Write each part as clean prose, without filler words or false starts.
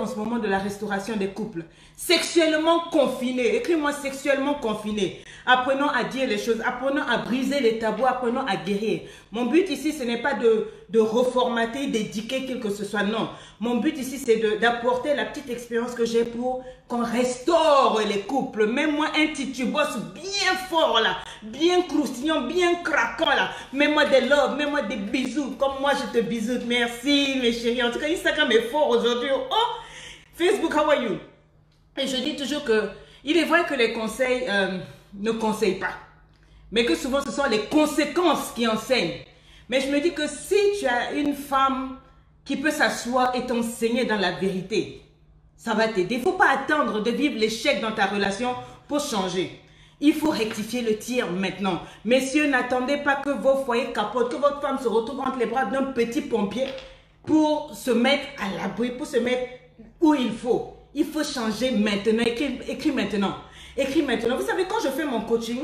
en ce moment de la restauration des couples. Sexuellement confinés. Écris-moi sexuellement confinés. Apprenons à dire les choses. Apprenons à briser les tabous. Apprenons à guérir. Mon but ici, ce n'est pas de reformater, d'éduquer qui que ce soit. Non. Mon but ici, c'est d'apporter la petite expérience que j'ai pour qu'on restaure les couples. Mets-moi un titubos bien fort là. Bien croustillant, bien craquant là. Mets-moi des loves, mets-moi des bisous. Comme moi, je te bisoute. Merci mes chéris. En tout cas, Instagram est fort aujourd'hui. Oh! Facebook, how are you? Et je dis toujours que il est vrai que les conseils ne conseillent pas. Mais que souvent, ce sont les conséquences qui enseignent. Mais je me dis que si tu as une femme qui peut s'asseoir et t'enseigner dans la vérité, ça va t'aider. Il ne faut pas attendre de vivre l'échec dans ta relation pour changer. Il faut rectifier le tir maintenant. Messieurs, n'attendez pas que vos foyers capotent, que votre femme se retrouve entre les bras d'un petit pompier pour se mettre à l'abri, pour se mettre où il faut. Il faut changer maintenant. Écris maintenant. Écris maintenant. Vous savez, quand je fais mon coaching,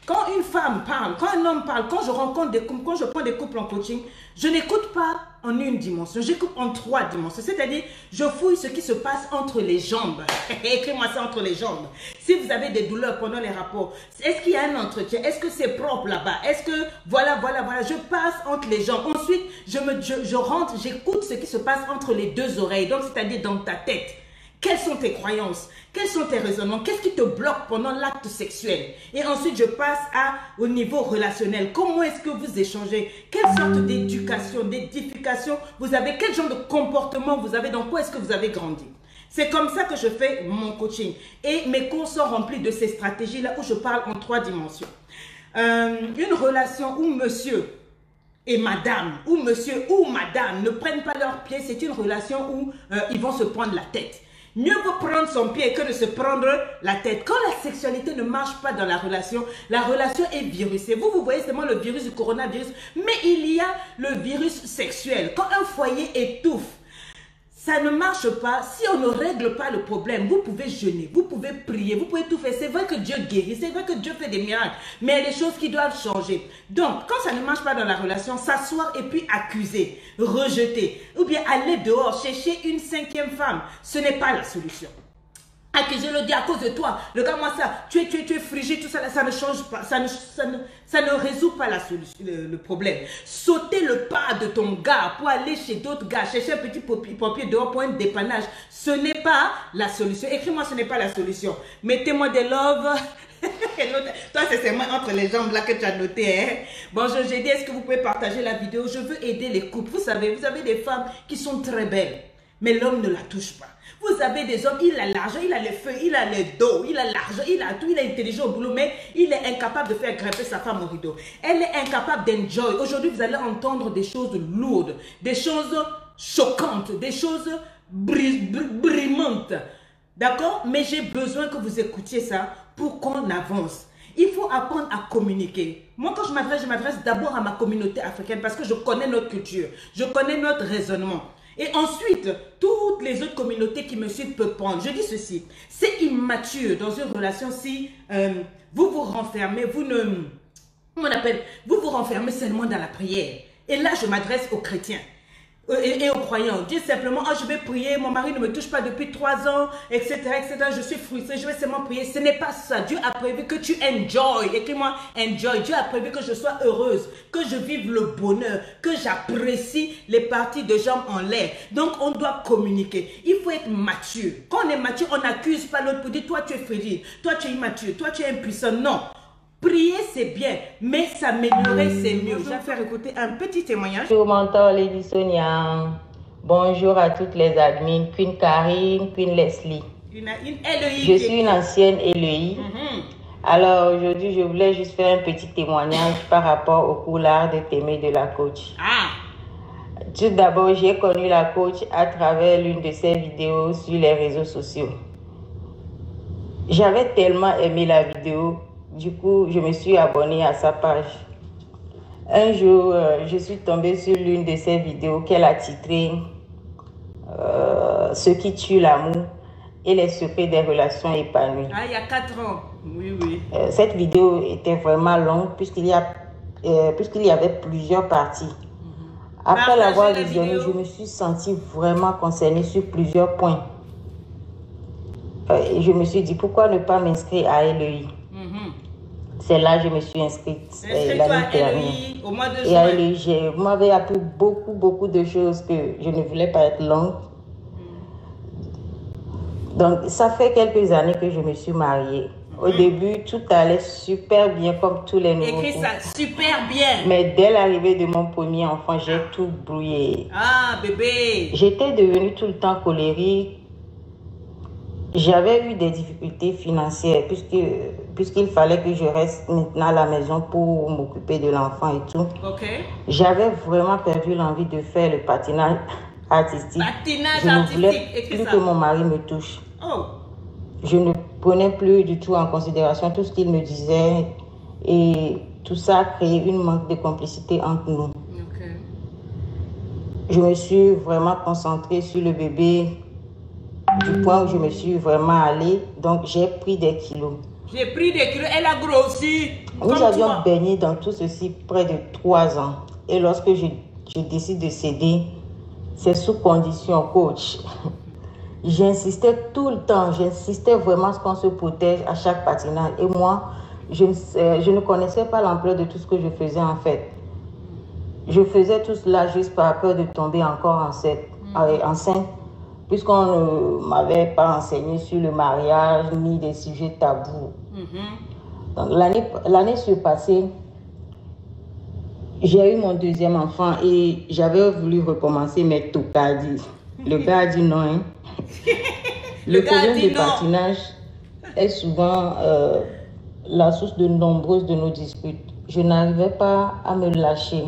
quand une femme parle, quand un homme parle, quand je rencontre des couples, quand je prends des couples en coaching, je n'écoute pas en une dimension, j'écoute en 3 dimensions. C'est-à-dire, je fouille ce qui se passe entre les jambes. Écris-moi ça, entre les jambes. Si vous avez des douleurs pendant les rapports, est-ce qu'il y a un entretien? Est-ce que c'est propre là-bas? Est-ce que, voilà, je passe entre les jambes. Ensuite, je rentre, j'écoute ce qui se passe entre les 2 oreilles. Donc, c'est-à-dire dans ta tête. Quelles sont tes croyances? Quels sont tes raisonnements? Qu'est-ce qui te bloque pendant l'acte sexuel? Et ensuite, je passe au niveau relationnel. Comment est-ce que vous échangez? Quelle sorte d'éducation, d'édification vous avez? Quel genre de comportement vous avez? Dans quoi est-ce que vous avez grandi? C'est comme ça que je fais mon coaching. Et mes cours sont remplis de ces stratégies-là où je parle en 3 dimensions. Une relation où monsieur et madame, ou monsieur ou madame ne prennent pas leurs pieds, c'est une relation où ils vont se prendre la tête. Mieux vaut prendre son pied que de se prendre la tête. Quand la sexualité ne marche pas dans la relation est virusée. Vous voyez seulement le virus du coronavirus, mais il y a le virus sexuel. Quand un foyer étouffe, ça ne marche pas. Si on ne règle pas le problème, vous pouvez jeûner, vous pouvez prier, vous pouvez tout faire. C'est vrai que Dieu guérit, c'est vrai que Dieu fait des miracles, mais il y a des choses qui doivent changer. Donc, quand ça ne marche pas dans la relation, s'asseoir et puis accuser, rejeter, ou bien aller dehors, chercher une 5e femme, ce n'est pas la solution. Accuser le dit à cause de toi, regarde-moi ça, tu es frigide, tout ça, ça ne change pas, ça ne résout pas la solution, le problème. Sauter le pas de ton gars pour aller chez d'autres gars, chercher un petit pompier dehors pour un dépannage, ce n'est pas la solution. Écris-moi, ce n'est pas la solution. Mettez-moi des loves. Toi, c'est seulement entre les jambes là que tu as noté. Hein? Bonjour, j'ai dit, est-ce que vous pouvez partager la vidéo? Je veux aider les couples. Vous savez, vous avez des femmes qui sont très belles, mais l'homme ne la touche pas. Vous avez des hommes, il a l'argent, il a les feux, il a les dos, il a l'argent, il a tout, il est intelligent au boulot, mais il est incapable de faire grimper sa femme au rideau. Elle est incapable d'enjoy. Aujourd'hui, vous allez entendre des choses lourdes, des choses choquantes, des choses brimantes. D'accord? Mais j'ai besoin que vous écoutiez ça pour qu'on avance. Il faut apprendre à communiquer. Moi, quand je m'adresse d'abord à ma communauté africaine parce que je connais notre culture, je connais notre raisonnement. Et ensuite, toutes les autres communautés qui me suivent peuvent prendre. Je dis ceci, c'est immature dans une relation si vous vous renfermez, vous vous renfermez seulement dans la prière. Et là, je m'adresse aux chrétiens et aux croyants. Dieu simplement, oh, je vais prier, mon mari ne me touche pas depuis 3 ans, etc., etc. Je suis frustrée, je vais seulement prier. Ce n'est pas ça. Dieu a prévu que tu enjoy. Écris-moi, enjoy. Dieu a prévu que je sois heureuse, que je vive le bonheur, que j'apprécie les parties de jambes en l'air. Donc, on doit communiquer. Il faut être mature. Quand on est mature, on n'accuse pas l'autre pour dire, toi, tu es fragile, toi, tu es immature, toi, tu es impuissant. Non. Prier, c'est bien, mais s'améliorer, c'est mieux. Je vais faire écouter un petit témoignage. Bonjour, mentor Lady Sonia. Bonjour à toutes les admins, Queen Karine, Queen Leslie. Une LEI. Je suis une ancienne LEI. Alors, aujourd'hui, je voulais juste faire un petit témoignage par rapport au cours L'Art de t'aimer de la coach. Tout d'abord, j'ai connu la coach à travers l'une de ses vidéos sur les réseaux sociaux. J'avais tellement aimé la vidéo. Du coup, je me suis abonnée à sa page. Un jour, je suis tombée sur l'une de ses vidéos qu'elle a titrée Ce qui tue l'amour et les secrets des relations épanouies. Ah, il y a 4 ans. Oui, oui. Cette vidéo était vraiment longue puisqu'il y avait plusieurs parties. Après l'avoir visionnée, je me suis sentie vraiment concernée sur plusieurs points. je me suis dit, pourquoi ne pas m'inscrire à LEI? C'est là que je me suis inscrite l'année dernière. Au mois de juin. Et à LEI, vous m'avez appris beaucoup de choses que je ne voulais pas être longue. Donc, ça fait quelques années que je me suis mariée. Au début, tout allait super bien, comme tous les nouveaux couples. Écris ça, super bien. Mais dès l'arrivée de mon premier enfant, j'ai tout brouillé. Ah, bébé. J'étais devenue tout le temps colérique. J'avais eu des difficultés financières puisqu'il fallait que je reste maintenant à la maison pour m'occuper de l'enfant et tout. J'avais vraiment perdu l'envie de faire le patinage artistique. Je ne voulais plus que mon mari me touche. Je ne prenais plus du tout en considération tout ce qu'il me disait et tout ça a créé une manque de complicité entre nous. Je me suis vraiment concentrée sur le bébé du point où je me suis vraiment allée, donc j'ai pris des kilos. J'ai pris des kilos, elle a grossi. Nous avions baigné dans tout ceci près de 3 ans et lorsque je décide de céder, c'est sous condition, coach. J'insistais tout le temps, j'insistais vraiment à ce qu'on se protège à chaque patinage. Et moi, je ne connaissais pas l'ampleur de tout ce que je faisais en fait. Je faisais tout cela juste par peur de tomber encore enceinte, puisqu'on ne m'avait pas enseigné sur le mariage ni des sujets tabous. Donc l'année surpassée, j'ai eu mon deuxième enfant et j'avais voulu recommencer, mais tout a dit. Le gars a dit non. Hein. Le problème du patinage est souvent la source de nombreuses de nos disputes. Je n'arrivais pas à me lâcher.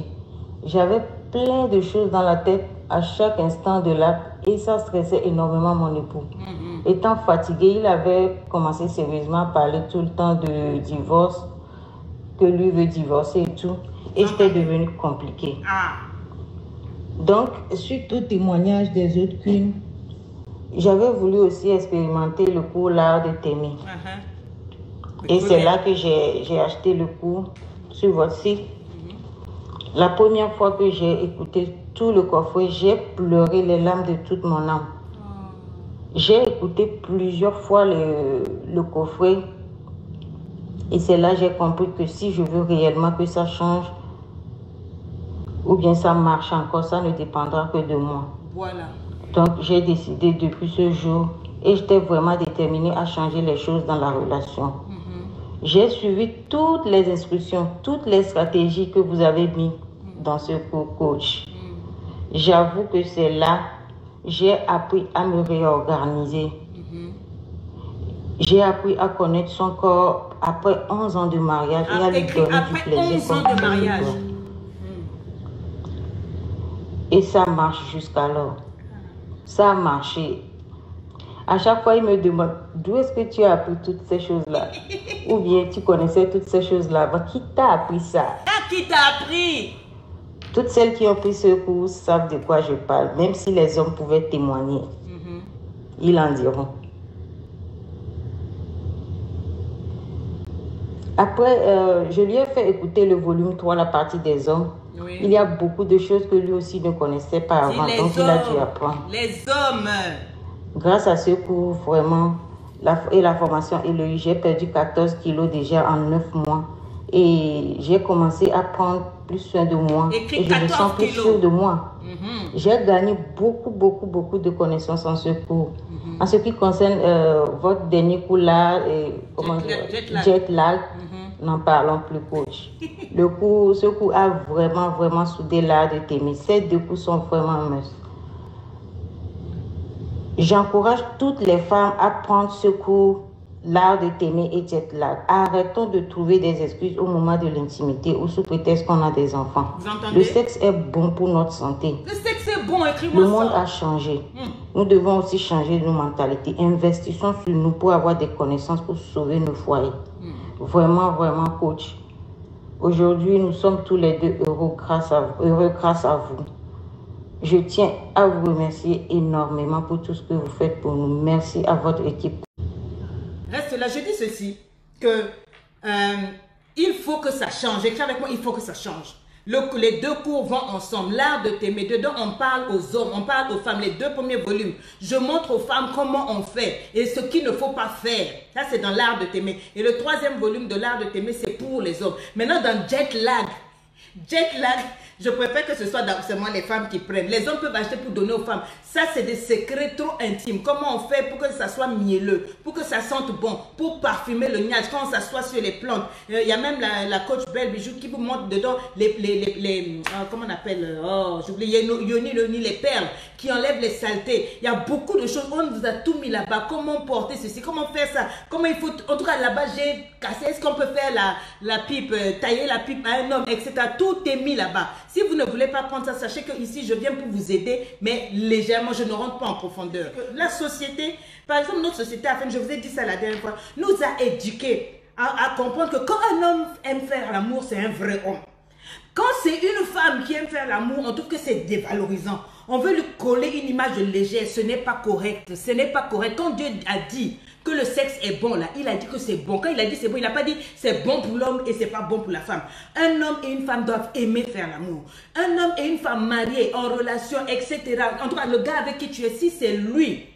J'avais plein de choses dans la tête à chaque instant de l'acte et ça stressait énormément mon époux. Étant fatigué, il avait commencé sérieusement à parler tout le temps de divorce, que lui veut divorcer et tout. Et c'était devenu compliqué. Donc, suite au témoignage des autres queens, j'avais voulu aussi expérimenter le cours L'Art de t'aimer. Et c'est là que j'ai acheté le cours sur votre site. La première fois que j'ai écouté tout le coffret, j'ai pleuré les larmes de toute mon âme. J'ai écouté plusieurs fois le coffret. Et c'est là que j'ai compris que si je veux réellement que ça change, ou bien ça marche encore, ça ne dépendra que de moi. Voilà. Donc j'ai décidé depuis ce jour et j'étais vraiment déterminée à changer les choses dans la relation. J'ai suivi toutes les instructions, toutes les stratégies que vous avez mises dans ce cours coach. J'avoue que c'est là que j'ai appris à me réorganiser. J'ai appris à connaître son corps après 11 ans de mariage et à lui donner du plaisir. 11 ans de mariage. Et ça marche jusqu'alors. Ça a marché. À chaque fois, il me demande d'où est-ce que tu as appris toutes ces choses-là? Ou bien tu connaissais toutes ces choses-là. Qui t'a appris ça? Qui t'a appris? Toutes celles qui ont pris ce cours savent de quoi je parle. Même si les hommes pouvaient témoigner, ils en diront. Après, je lui ai fait écouter le volume 3, la partie des hommes. Il y a beaucoup de choses que lui aussi ne connaissait pas avant, donc il a dû apprendre. Les hommes. Grâce à ce cours, vraiment, et la formation LEI, j'ai perdu 14 kilos déjà en 9 mois. Et j'ai commencé à prendre plus soin de moi. Et je me sens plus sûre de moi. J'ai gagné beaucoup de connaissances en ce cours. En ce qui concerne votre dernier cours là, jet lag, n'en parlons plus, coach. Ce cours a vraiment soudé l'art de t'aimer. Ces 2 cours sont vraiment un must. J'encourage toutes les femmes à prendre ce cours, l'art de t'aimer et jet lag. Arrêtons de trouver des excuses au moment de l'intimité ou sous prétexte qu'on a des enfants. Le sexe est bon pour notre santé. Le sexe est bon, écris-moi ça. Le monde a changé. Nous devons aussi changer nos mentalités. Investissons sur nous pour avoir des connaissances pour sauver nos foyers. Vraiment, coach. Aujourd'hui, nous sommes tous les deux heureux grâce à vous. Je tiens à vous remercier énormément pour tout ce que vous faites pour nous. Merci à votre équipe. Reste là, je dis ceci, que il faut que ça change. Écris avec moi, il faut que ça change. Les deux cours vont ensemble. L'art de t'aimer. Dedans, on parle aux hommes, on parle aux femmes. Les deux premiers volumes. Je montre aux femmes comment on fait et ce qu'il ne faut pas faire. Ça, c'est dans l'art de t'aimer. Et le troisième volume de l'art de t'aimer, c'est pour les hommes. Maintenant, dans Jet Lag, je préfère que ce soit seulement les femmes qui prennent. Les hommes peuvent acheter pour donner aux femmes. Ça, c'est des secrets trop intimes. Comment on fait pour que ça soit mielleux, pour que ça sente bon, pour parfumer le niage quand on s'assoit sur les plantes. Il y a même la coach Belle Bijou qui vous montre dedans comment on appelle, j'oublie, yoni, les perles qui enlèvent les saletés. Il y a beaucoup de choses. On vous a tout mis là-bas. Comment porter ceci, comment faire ça, comment il faut. En tout cas, là-bas, j'ai cassé. Est-ce qu'on peut faire la pipe, tailler la pipe à un homme, etc. Tout est mis là-bas. Si vous ne voulez pas prendre ça, sachez que ici, je viens pour vous aider, mais légèrement, je ne rentre pas en profondeur. La société, par exemple, notre société, je vous ai dit ça la dernière fois, nous a éduqués à comprendre que quand un homme aime faire l'amour, c'est un vrai homme. Quand c'est une femme qui aime faire l'amour, on trouve que c'est dévalorisant. On veut lui coller une image légère, ce n'est pas correct. Ce n'est pas correct. Quand Dieu a dit que le sexe est bon, là, il a dit que c'est bon. Quand il a dit c'est bon, il n'a pas dit c'est bon pour l'homme et c'est pas bon pour la femme. Un homme et une femme doivent aimer faire l'amour. Un homme et une femme mariés, en relation, etc. En tout cas, le gars avec qui tu es, si c'est lui,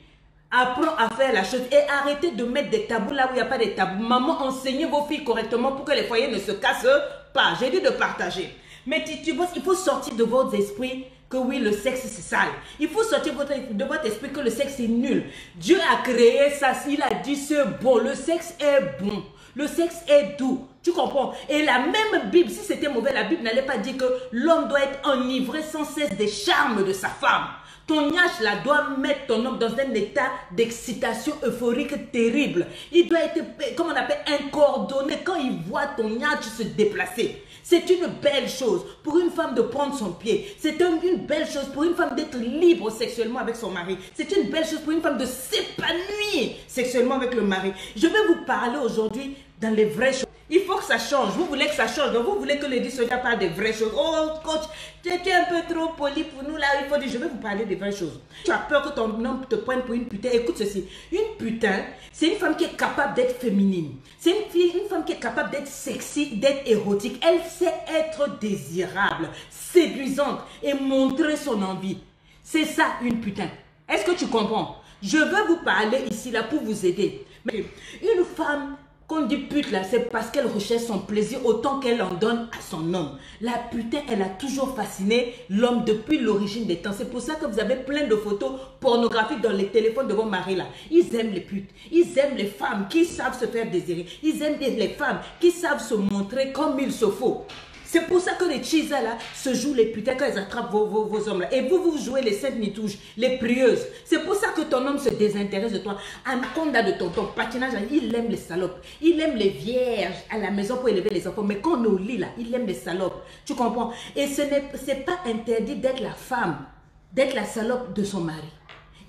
apprends à faire la chose et arrêtez de mettre des tabous là où il n'y a pas de tabous. Maman, enseignez vos filles correctement pour que les foyers ne se cassent pas. J'ai dit de partager. Mais il faut sortir de votre esprit que oui, le sexe c'est sale. Il faut sortir de votre esprit que le sexe est nul. Dieu a créé ça, il a dit c'est bon. Le sexe est bon. Le sexe est doux. Tu comprends? Et la même Bible, si c'était mauvais, la Bible n'allait pas dire que l'homme doit être enivré sans cesse des charmes de sa femme. Ton niache là doit mettre ton homme dans un état d'excitation euphorique terrible. Il doit être, comme on appelle, incoordonné quand il voit ton niache se déplacer. C'est une belle chose pour une femme de prendre son pied. C'est une belle chose pour une femme d'être libre sexuellement avec son mari. C'est une belle chose pour une femme de s'épanouir sexuellement avec le mari. Je vais vous parler aujourd'hui dans les vraies choses. Il faut que ça change. Vous voulez que ça change. Donc vous voulez que Lady Sonia parle des vraies choses. Oh coach, tu es un peu trop poli pour nous là. Il faut dire, je vais vous parler des vraies choses. Tu as peur que ton homme te prenne pour une putain. Écoute ceci. Une putain, c'est une femme qui est capable d'être féminine. C'est une femme qui est capable d'être sexy, d'être érotique. Elle sait être désirable, séduisante et montrer son envie. C'est ça une putain. Est-ce que tu comprends? Je veux vous parler ici là pour vous aider. Mais une femme... Quand on dit pute là, c'est parce qu'elle recherche son plaisir autant qu'elle en donne à son homme. La putain, elle a toujours fasciné l'homme depuis l'origine des temps. C'est pour ça que vous avez plein de photos pornographiques dans les téléphones de vos maris là. Ils aiment les putes. Ils aiment les femmes qui savent se faire désirer. Ils aiment les femmes qui savent se montrer comme il se faut. C'est pour ça que les chisas là se jouent les putains quand ils attrapent vos hommes là. Et vous jouez les saintes nitouches, les prieuses. C'est pour ça que ton homme se désintéresse de toi. Anaconda de ton patinage, il aime les salopes. Il aime les vierges à la maison pour élever les enfants. Mais quand on est au lit là, il aime les salopes. Tu comprends? Et ce n'est pas interdit d'être la femme, d'être la salope de son mari.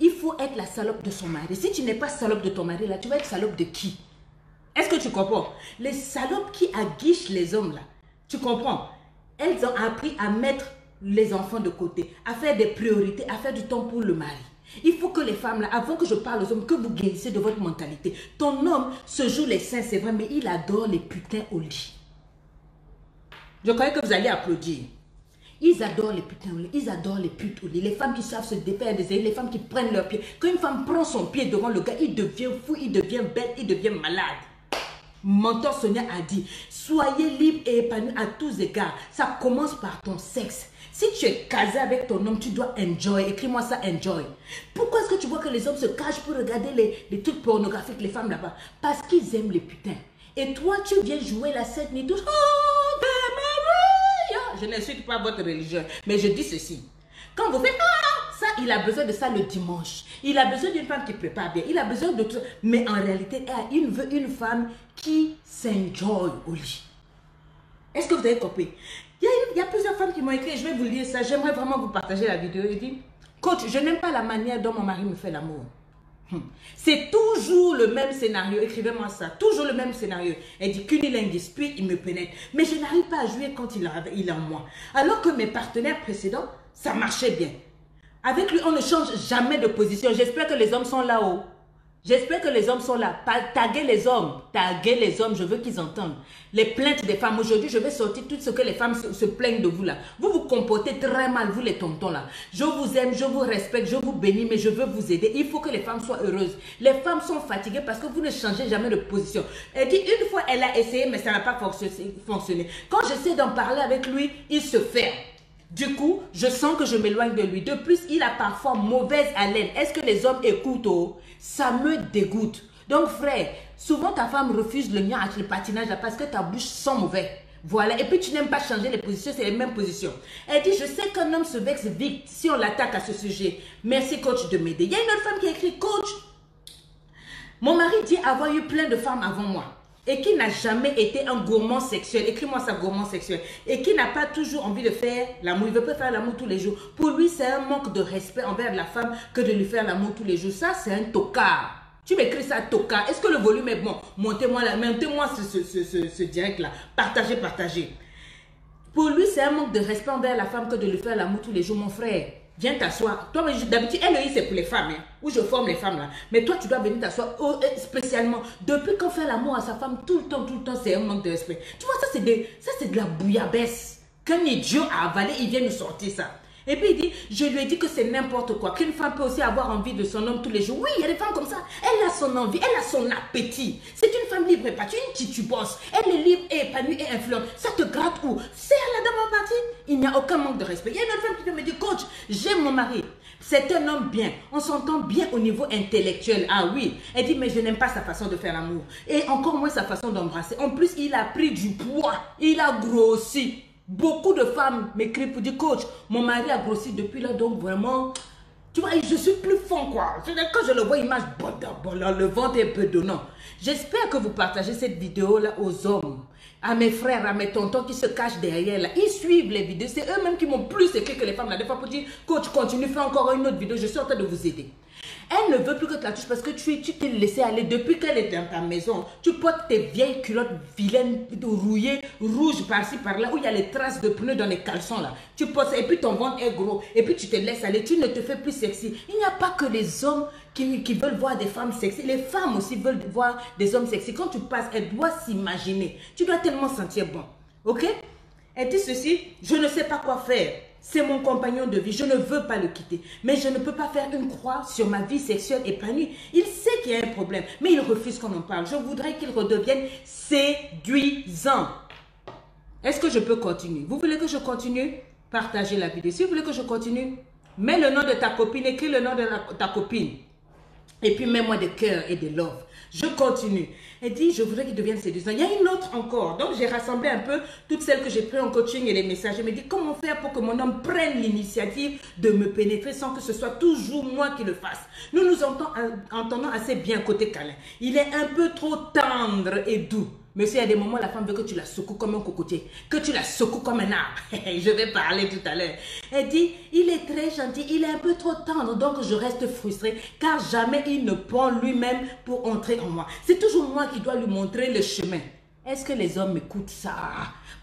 Il faut être la salope de son mari. Si tu n'es pas salope de ton mari là, tu vas être salope de qui? Est-ce que tu comprends? Les salopes qui aguichent les hommes là. Tu comprends? Elles ont appris à mettre les enfants de côté, à faire des priorités, à faire du temps pour le mari. Il faut que les femmes, là, avant que je parle aux hommes, que vous guérissez de votre mentalité. Ton homme se joue les seins, c'est vrai, mais il adore les putains au lit. Je croyais que vous alliez applaudir. Ils adorent les putains au lit, ils adorent les putes au lit. Les femmes qui savent se défaire des ailes, les femmes qui prennent leurs pieds. Quand une femme prend son pied devant le gars, il devient fou, il devient bête, il devient malade. Mentor Sonia a dit, soyez libre et épanoui à tous égards. Ça commence par ton sexe. Si tu es casé avec ton homme, tu dois enjoy. Écris-moi ça, enjoy. Pourquoi est-ce que tu vois que les hommes se cachent pour regarder les trucs pornographiques, les femmes là-bas? Parce qu'ils aiment les putains. Et toi, tu viens jouer la scène et tout. Oh, je n'insulte pas votre religion, mais je dis ceci. Quand vous faites ça, il a besoin de ça le dimanche. Il a besoin d'une femme qui prépare bien. Il a besoin de tout. Mais en réalité, il veut une femme qui s'enjoy au lit. Est-ce que vous avez compris? Il y a plusieurs femmes qui m'ont écrit, je vais vous lire ça. J'aimerais vraiment vous partager la vidéo. Il dit, coach, je n'aime pas la manière dont mon mari me fait l'amour. C'est toujours le même scénario. Écrivez-moi ça. Toujours le même scénario. Elle dit cunilingus, puis il me pénètre. Mais je n'arrive pas à jouer quand il est en moi. Alors que mes partenaires précédents, ça marchait bien. Avec lui, on ne change jamais de position. J'espère que les hommes sont là-haut. J'espère que les hommes sont là. Taguez les hommes. Taguez les hommes. Je veux qu'ils entendent. Les plaintes des femmes. Aujourd'hui, je vais sortir tout ce que les femmes se plaignent de vous là. Vous vous comportez très mal, vous les tontons là. Je vous aime, je vous respecte, je vous bénis, mais je veux vous aider. Il faut que les femmes soient heureuses. Les femmes sont fatiguées parce que vous ne changez jamais de position. Elle dit une fois, elle a essayé, mais ça n'a pas fonctionné. Quand j'essaie d'en parler avec lui, il se ferme. Du coup, je sens que je m'éloigne de lui. De plus, il a parfois mauvaise haleine. Est-ce que les hommes écoutent? Oh? Ça me dégoûte. Donc, frère, souvent ta femme refuse le niach, le patinage là, parce que ta bouche sent mauvais. Voilà. Et puis, tu n'aimes pas changer les positions, c'est les mêmes positions. Elle dit, je sais qu'un homme se vexe vite si on l'attaque à ce sujet. Merci, coach, de m'aider. Il y a une autre femme qui a écrit, coach, mon mari dit avoir eu plein de femmes avant moi. Et qui n'a jamais été un gourmand sexuel, écris-moi ça, gourmand sexuel, et qui n'a pas toujours envie de faire l'amour, il veut pas faire l'amour tous les jours. Pour lui, c'est un manque de respect envers la femme que de lui faire l'amour tous les jours. Ça, c'est un tocard. Tu m'écris ça, tocard. Est-ce que le volume est bon? Montez-moi ce direct-là. Partagez, partagez. Pour lui, c'est un manque de respect envers la femme que de lui faire l'amour tous les jours, mon frère. Viens t'asseoir. Toi, d'habitude, LEI, c'est pour les femmes, hein, où je forme les femmes là. Mais toi, tu dois venir t'asseoir spécialement. Depuis qu'on fait l'amour à sa femme, tout le temps, c'est un manque de respect. Tu vois, ça, c'est de la bouillabaisse. Qu'un idiot a avalé, il vient nous sortir ça. Et puis il dit, je lui ai dit que c'est n'importe quoi, qu'une femme peut aussi avoir envie de son homme tous les jours. Oui, il y a des femmes comme ça, elle a son envie, elle a son appétit. C'est une femme libre et pas une titubose. Elle est libre et épanouie et influente. Ça te gratte où? C'est à la dame en partie. Il n'y a aucun manque de respect. Il y a une autre femme qui me dit, coach, j'aime mon mari. C'est un homme bien, on s'entend bien au niveau intellectuel. Ah oui, elle dit, mais je n'aime pas sa façon de faire l'amour. Et encore moins sa façon d'embrasser. En plus, il a pris du poids, il a grossi. Beaucoup de femmes m'écrivent pour dire, coach, mon mari a grossi depuis là, donc vraiment, tu vois, je suis plus fond quoi. Quand je le vois, il marche, le ventre est un peu donnant. J'espère que vous partagez cette vidéo là aux hommes, à mes frères, à mes tontons qui se cachent derrière là. Ils suivent les vidéos, c'est eux-mêmes qui m'ont plus écrit que les femmes là. Des fois pour dire, coach, continue, fais encore une autre vidéo, je suis en train de vous aider. Elle ne veut plus que tu la touches parce que tu t'es laissé aller depuis qu'elle est dans ta maison. Tu portes tes vieilles culottes vilaines, rouillées, rouges par-ci, par-là, où il y a les traces de pneus dans les caleçons là. Tu portes ça et puis ton ventre est gros et puis tu te laisses aller. Tu ne te fais plus sexy. Il n'y a pas que les hommes qui veulent voir des femmes sexy. Les femmes aussi veulent voir des hommes sexy. Quand tu passes, elles doivent s'imaginer. Tu dois tellement sentir bon. Ok? Elle dit ceci, je ne sais pas quoi faire. C'est mon compagnon de vie, je ne veux pas le quitter. Mais je ne peux pas faire une croix sur ma vie sexuelle épanouie. Il sait qu'il y a un problème, mais il refuse qu'on en parle. Je voudrais qu'il redevienne séduisant. Est-ce que je peux continuer? Vous voulez que je continue? Partagez la vidéo. Si vous voulez que je continue, mets le nom de ta copine, écris le nom de ta copine. Et puis mets-moi des cœurs et des love. Je continue. Elle dit, je voudrais qu'il devienne séduisant. Il y a une autre encore. Donc, j'ai rassemblé un peu toutes celles que j'ai prises en coaching et les messages. Elle me dit, comment faire pour que mon homme prenne l'initiative de me pénétrer sans que ce soit toujours moi qui le fasse. Nous nous entendons assez bien côté câlin. Il est un peu trop tendre et doux. Mais s'il y a des moments, la femme veut que tu la secoues comme un cocotier, que tu la secoues comme un arbre. Je vais parler tout à l'heure. Elle dit, il est très gentil, il est un peu trop tendre, donc je reste frustrée, car jamais il ne prend lui-même pour entrer en moi. C'est toujours moi qui dois lui montrer le chemin. Est-ce que les hommes m'écoutent ça?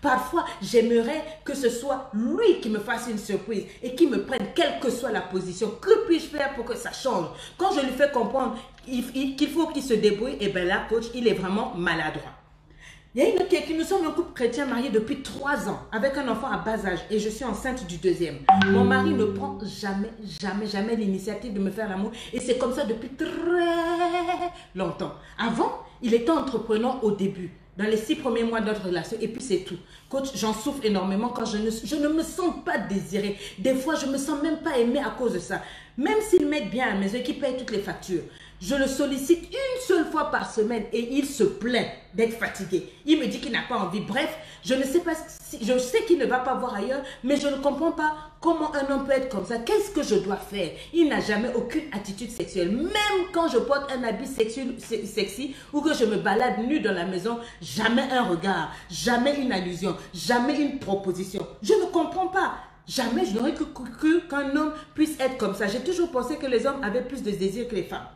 Parfois, j'aimerais que ce soit lui qui me fasse une surprise et qui me prenne, quelle que soit la position. Que puis-je faire pour que ça change? Quand je lui fais comprendre qu'il faut qu'il se débrouille, et bien là, coach, il est vraiment maladroit. Il y a une autre qui nous sommes un couple chrétien marié depuis 3 ans avec un enfant à bas âge et je suis enceinte du deuxième. Mon mari ne prend jamais l'initiative de me faire l'amour et c'est comme ça depuis très longtemps. Avant, il était entreprenant au début, dans les 6 premiers mois de notre relation et puis c'est tout. Coach, j'en souffre énormément quand je ne me sens pas désirée. Des fois, je ne me sens même pas aimée à cause de ça. Même s'il m'aide bien à la maison et qu'il paye toutes les factures. Je le sollicite une seule fois par semaine et il se plaint d'être fatigué. Il me dit qu'il n'a pas envie. Bref, je ne sais pas, je sais qu'il ne va pas voir ailleurs, mais je ne comprends pas comment un homme peut être comme ça. Qu'est-ce que je dois faire? Il n'a jamais aucune attitude sexuelle. Même quand je porte un habit sexy ou que je me balade nue dans la maison, jamais un regard, jamais une allusion, jamais une proposition. Je ne comprends pas. Jamais je n'aurais cru qu'un homme puisse être comme ça. J'ai toujours pensé que les hommes avaient plus de désir que les femmes.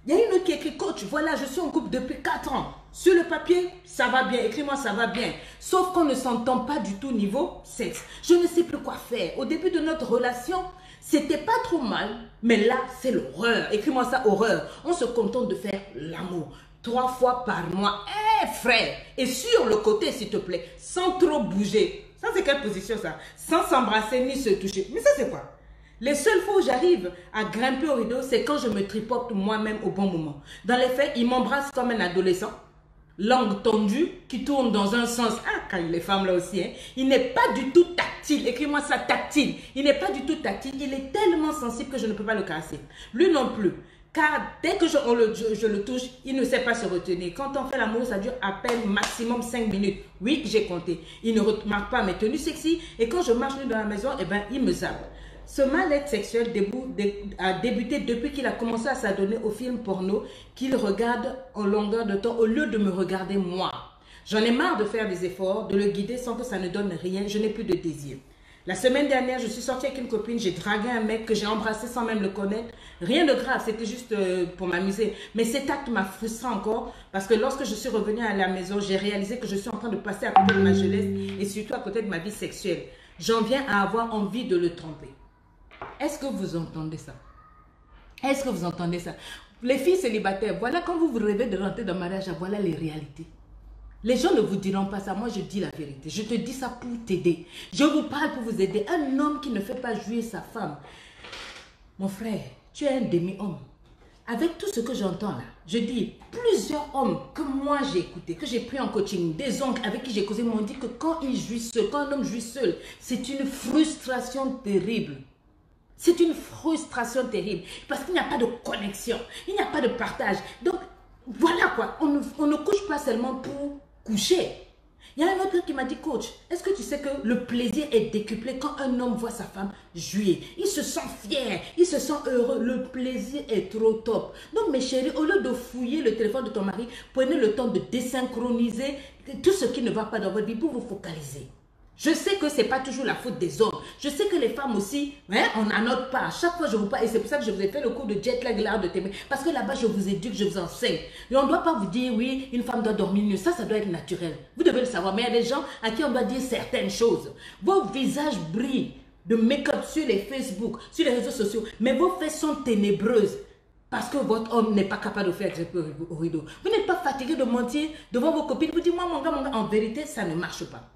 Il y a une autre qui écrit, coach, voilà, je suis en couple depuis 4 ans. Sur le papier, ça va bien. Écris-moi, ça va bien. Sauf qu'on ne s'entend pas du tout niveau sexe. Je ne sais plus quoi faire. Au début de notre relation, C'était pas trop mal, mais là, c'est l'horreur. Écris-moi ça, horreur. On se contente de faire l'amour 3 fois par mois. Eh, frère! Et sur le côté, s'il te plaît, sans trop bouger. Ça, c'est quelle position, ça? Sans s'embrasser ni se toucher. Mais ça, c'est quoi? Les seules fois où j'arrive à grimper au rideau, c'est quand je me tripote moi-même au bon moment. Dans les faits, il m'embrasse comme un adolescent. Langue tendue, qui tourne dans un sens. Ah, quand les femmes là aussi, hein, il n'est pas du tout tactile. Écris-moi ça, tactile. Il n'est pas du tout tactile. Il est tellement sensible que je ne peux pas le caresser. Lui non plus. Car dès que je le touche, il ne sait pas se retenir. Quand on fait l'amour, ça dure à peine maximum 5 minutes. Oui, j'ai compté. Il ne remarque pas mes tenues sexy. Et quand je marche dans la maison, eh ben, il me zappe. Ce mal-être sexuel a débuté depuis qu'il a commencé à s'adonner aux films porno qu'il regarde en longueur de temps au lieu de me regarder moi. J'en ai marre de faire des efforts, de le guider sans que ça ne donne rien. Je n'ai plus de désir. La semaine dernière, je suis sortie avec une copine, j'ai dragué un mec que j'ai embrassé sans même le connaître. Rien de grave, c'était juste pour m'amuser. Mais cet acte m'a frustrée encore parce que lorsque je suis revenue à la maison, j'ai réalisé que je suis en train de passer à côté de ma jeunesse et surtout à côté de ma vie sexuelle. J'en viens à avoir envie de le tromper. Est-ce que vous entendez ça? Est-ce que vous entendez ça? Les filles célibataires, voilà quand vous rêvez de rentrer dans le mariage, voilà les réalités. Les gens ne vous diront pas ça, moi je dis la vérité. Je te dis ça pour t'aider. Je vous parle pour vous aider. Un homme qui ne fait pas jouir sa femme. Mon frère, tu es un demi-homme. Avec tout ce que j'entends là, je dis, plusieurs hommes que moi j'ai écoutés, que j'ai pris en coaching, des oncles avec qui j'ai causé, m'ont dit que quand ils jouissent seul, quand un homme jouit seul, c'est une frustration terrible. C'est une frustration terrible parce qu'il n'y a pas de connexion, il n'y a pas de partage. Donc, voilà quoi, on ne couche pas seulement pour coucher. Il y a un autre qui m'a dit, coach, est-ce que tu sais que le plaisir est décuplé quand un homme voit sa femme jouir? Il se sent fier, il se sent heureux, le plaisir est trop top. Donc mes chéris, au lieu de fouiller le téléphone de ton mari, prenez le temps de désynchroniser tout ce qui ne va pas dans votre vie pour vous focaliser. Je sais que ce n'est pas toujours la faute des hommes. Je sais que les femmes aussi, hein, on a notre part. Chaque fois, je vous parle, et c'est pour ça que je vous ai fait le cours de jet lag, l'art de t'aimer. Parce que là-bas, je vous éduque, je vous enseigne. Et on ne doit pas vous dire, oui, une femme doit dormir mieux. Ça doit être naturel. Vous devez le savoir. Mais il y a des gens à qui on doit dire certaines choses. Vos visages brillent de make-up sur les Facebook, sur les réseaux sociaux. Mais vos fesses sont ténébreuses. Parce que votre homme n'est pas capable de faire grimper au rideau. Vous n'êtes pas fatigué de mentir devant vos copines. Vous dites, moi, mon gars, en vérité, ça ne marche pas.